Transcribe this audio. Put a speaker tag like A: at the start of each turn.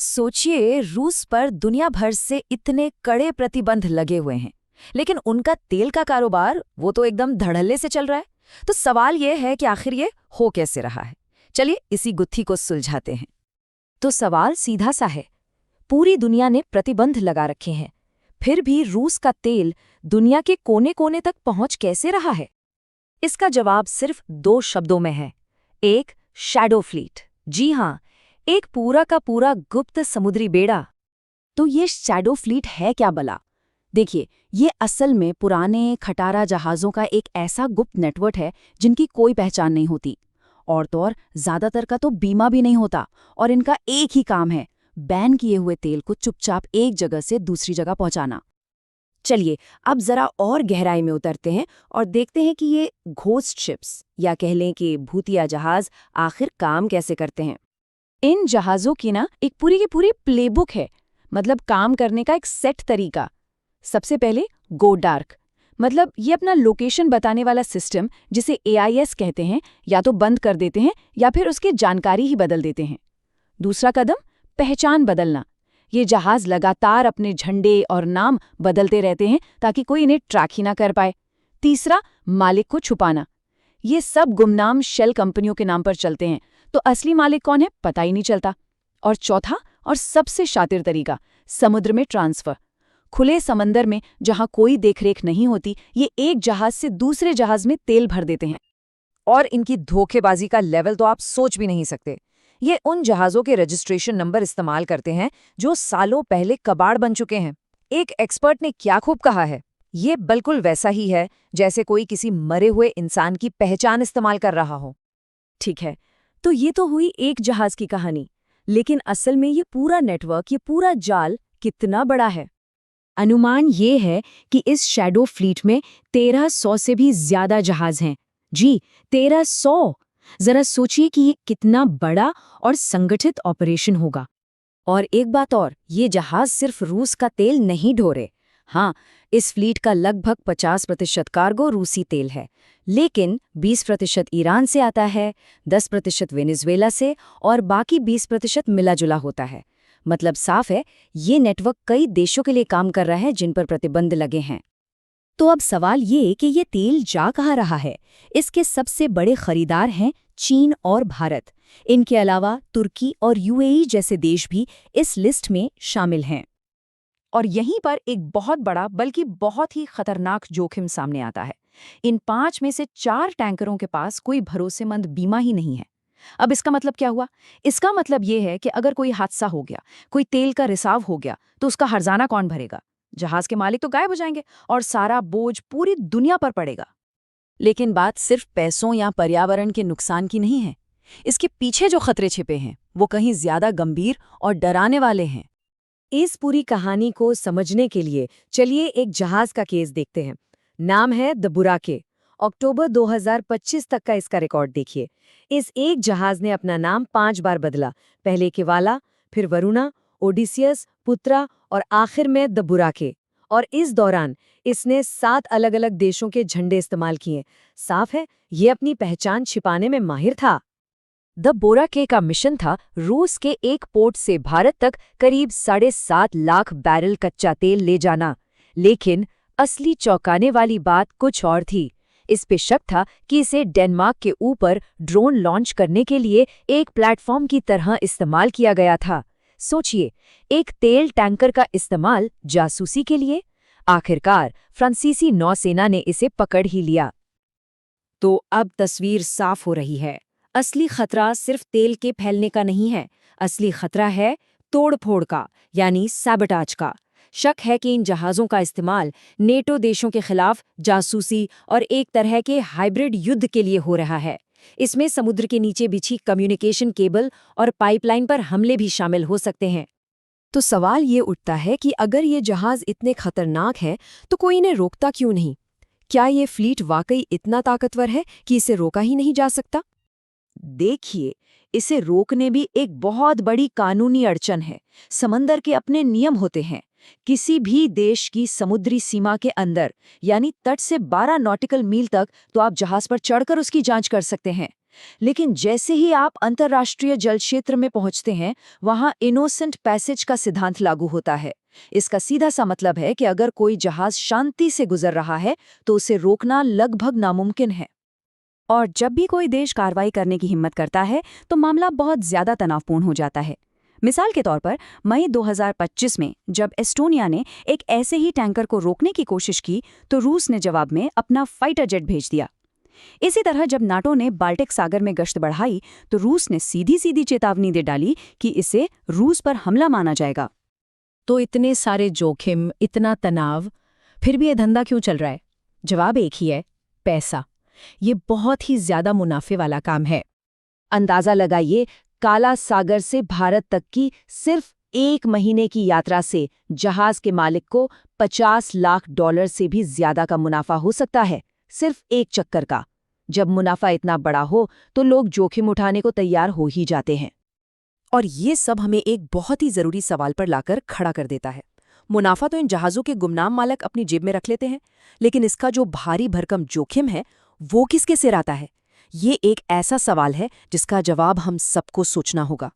A: सोचिए, रूस पर दुनिया भर से इतने कड़े प्रतिबंध लगे हुए हैं, लेकिन उनका तेल का कारोबार वो तो एकदम धड़ल्ले से चल रहा है। तो सवाल ये है कि आखिर ये हो कैसे रहा है। चलिए इसी गुत्थी को सुलझाते हैं। तो सवाल सीधा सा है, पूरी दुनिया ने प्रतिबंध लगा रखे हैं, फिर भी रूस का तेल दुनिया के कोने कोने तक पहुंच कैसे रहा है? इसका जवाब सिर्फ दो शब्दों में है, एक शैडो फ्लीट। जी हाँ, एक पूरा का पूरा गुप्त समुद्री बेड़ा। तो ये शैडो फ्लीट है क्या भला? देखिए, ये असल में पुराने खटारा जहाज़ों का एक ऐसा गुप्त नेटवर्क है जिनकी कोई पहचान नहीं होती। और तो और ज़्यादातर का तो बीमा भी नहीं होता, और इनका एक ही काम है, बैन किए हुए तेल को चुपचाप एक जगह से दूसरी जगह पहुंचाना। चलिए अब जरा और गहराई में उतरते हैं और देखते हैं कि ये घोस्ट शिप्स या कह लें कि भूतिया जहाज आखिर काम कैसे करते हैं। इन जहाज़ों की ना एक पूरी की पूरी प्लेबुक है, मतलब काम करने का एक सेट तरीका। सबसे पहले गो डार्क, मतलब ये अपना लोकेशन बताने वाला सिस्टम जिसे AIS कहते हैं, या तो बंद कर देते हैं या फिर उसकी जानकारी ही बदल देते हैं। दूसरा कदम, पहचान बदलना। ये जहाज लगातार अपने झंडे और नाम बदलते रहते हैं ताकि कोई इन्हें ट्रैक ही ना कर पाए। तीसरा, मालिक को छुपाना। ये सब गुमनाम शेल कंपनियों के नाम पर चलते हैं, तो असली मालिक कौन है पता ही नहीं चलता। और चौथा और सबसे शातिर तरीका, समुद्र में ट्रांसफर। खुले समंदर में जहां कोई देखरेख नहीं होती, ये एक जहाज से दूसरे जहाज में तेल भर देते हैं। और इनकी धोखेबाजी का लेवल तो आप सोच भी नहीं सकते। ये उन जहाज़ों के रजिस्ट्रेशन नंबर इस्तेमाल करते हैं जो सालों पहले कबाड़ बन चुके हैं। एक एक्सपर्ट ने क्या खूब कहा है, ये बिल्कुल वैसा ही है जैसे कोई किसी मरे हुए इंसान की पहचान इस्तेमाल कर रहा हो। ठीक है, तो ये तो हुई एक जहाज की कहानी, लेकिन असल में ये पूरा नेटवर्क, ये पूरा जाल कितना बड़ा है? अनुमान ये है कि इस शैडो फ्लीट में 1300 से भी ज्यादा जहाज हैं। जी, 1300। जरा सोचिए कि ये कितना बड़ा और संगठित ऑपरेशन होगा। और एक बात और, ये जहाज सिर्फ रूस का तेल नहीं ढो रहे। हाँ, इस फ्लीट का लगभग 50% कार्गो रूसी तेल है, लेकिन 20% ईरान से आता है, 10% वेनेजुएला से और बाकी 20% मिला जुला होता है। मतलब साफ है, ये नेटवर्क कई देशों के लिए काम कर रहा है जिन पर प्रतिबंध लगे हैं। तो अब सवाल ये कि ये तेल जा कहाँ रहा है? इसके सबसे बड़े खरीदार हैं चीन और भारत। इनके अलावा तुर्की और UAE जैसे देश भी इस लिस्ट में शामिल हैं। और यहीं पर एक बहुत बड़ा बल्कि बहुत ही खतरनाक जोखिम सामने आता है। इन 5 में से 4 टैंकरों के पास कोई भरोसेमंद बीमा ही नहीं है। अब इसका मतलब क्या हुआ? इसका मतलब ये है कि अगर कोई हादसा हो गया, कोई तेल का रिसाव हो गया, तो उसका हर्जाना कौन भरेगा? जहाज के मालिक तो गायब हो जाएंगे और सारा बोझ पूरी दुनिया पर पड़ेगा। लेकिन बात सिर्फ पैसों या पर्यावरण के नुकसान की नहीं है। इसके पीछे जो खतरे छिपे हैं वो कहीं ज्यादा गंभीर और डराने वाले हैं। इस पूरी कहानी को समझने के लिए चलिए एक जहाज का केस देखते हैं। नाम है द बुराके। अक्टूबर 2025 तक का इसका रिकॉर्ड देखिए। इस एक जहाज ने अपना नाम 5 बार बदला, पहले केवाला, फिर वरुणा, ओडिसियस, पुत्रा और आखिर में द बुराके। और इस दौरान इसने 7 अलग अलग देशों के झंडे इस्तेमाल किए। साफ है, ये अपनी पहचान छिपाने में माहिर था। द बोराके का मिशन था रूस के एक पोर्ट से भारत तक करीब 7.5 लाख बैरल कच्चा तेल ले जाना। लेकिन असली चौंकाने वाली बात कुछ और थी। इस पे शक था कि इसे डेनमार्क के ऊपर ड्रोन लॉन्च करने के लिए एक प्लेटफॉर्म की तरह इस्तेमाल किया गया था। सोचिए, एक तेल टैंकर का इस्तेमाल जासूसी के लिए। आखिरकार फ्रांसीसी नौसेना ने इसे पकड़ ही लिया। तो अब तस्वीर साफ हो रही है। असली खतरा सिर्फ तेल के फैलने का नहीं है, असली खतरा है तोड़-फोड़ का, यानी सैबोटाज का। शक है कि इन जहाज़ों का इस्तेमाल नेटो देशों के खिलाफ जासूसी और एक तरह के हाइब्रिड युद्ध के लिए हो रहा है। इसमें समुद्र के नीचे बिछी कम्युनिकेशन केबल और पाइपलाइन पर हमले भी शामिल हो सकते हैं। तो सवाल ये उठता है कि अगर ये जहाज़ इतने खतरनाक हैं, तो कोई इन्हें रोकता क्यों नहीं? क्या ये फ्लीट वाकई इतना ताकतवर है कि इसे रोका ही नहीं जा सकता? देखिए, इसे रोकने भी एक बहुत बड़ी कानूनी अड़चन है। समंदर के अपने नियम होते हैं। किसी भी देश की समुद्री सीमा के अंदर, यानी तट से 12 नॉटिकल मील तक, तो आप जहाज पर चढ़कर उसकी जांच कर सकते हैं। लेकिन जैसे ही आप अंतर्राष्ट्रीय जल क्षेत्र में पहुंचते हैं, वहां इनोसेंट पैसेज का सिद्धांत लागू होता है। इसका सीधा सा मतलब है कि अगर कोई जहाज शांति से गुजर रहा है तो उसे रोकना लगभग नामुमकिन है।
B: और जब भी कोई देश कार्रवाई करने की हिम्मत करता है तो मामला बहुत ज्यादा तनावपूर्ण हो जाता है। मिसाल के तौर पर मई 2025 में जब एस्टोनिया ने एक ऐसे ही टैंकर को रोकने की कोशिश की तो रूस ने जवाब में अपना फाइटर जेट भेज दिया। इसी तरह जब नाटो ने बाल्टिक सागर में गश्त बढ़ाई तो रूस ने सीधी सीधी चेतावनी दे डाली कि इसे रूस पर हमला माना जाएगा।
C: तो इतने सारे जोखिम, इतना तनाव, फिर भी ये धंधा क्यों चल रहा है? जवाब एक ही है, पैसा। ये बहुत ही ज्यादा मुनाफे वाला काम है।
A: अंदाजा लगाइए, काला सागर से भारत तक की सिर्फ 1 महीने की यात्रा से जहाज के मालिक को $50 लाख से भी ज्यादा का मुनाफा हो सकता है, सिर्फ एक चक्कर का। जब मुनाफा इतना बड़ा हो तो लोग जोखिम उठाने को तैयार हो ही जाते हैं।
D: और ये सब हमें एक बहुत ही जरूरी सवाल पर लाकर खड़ा कर देता है। मुनाफा तो इन जहाज़ों के गुमनाम मालिक अपनी जेब में रख लेते हैं, लेकिन इसका जो भारी भरकम जोखिम है वो किसके सिर आता है? ये एक ऐसा सवाल है जिसका जवाब हम सबको सोचना होगा।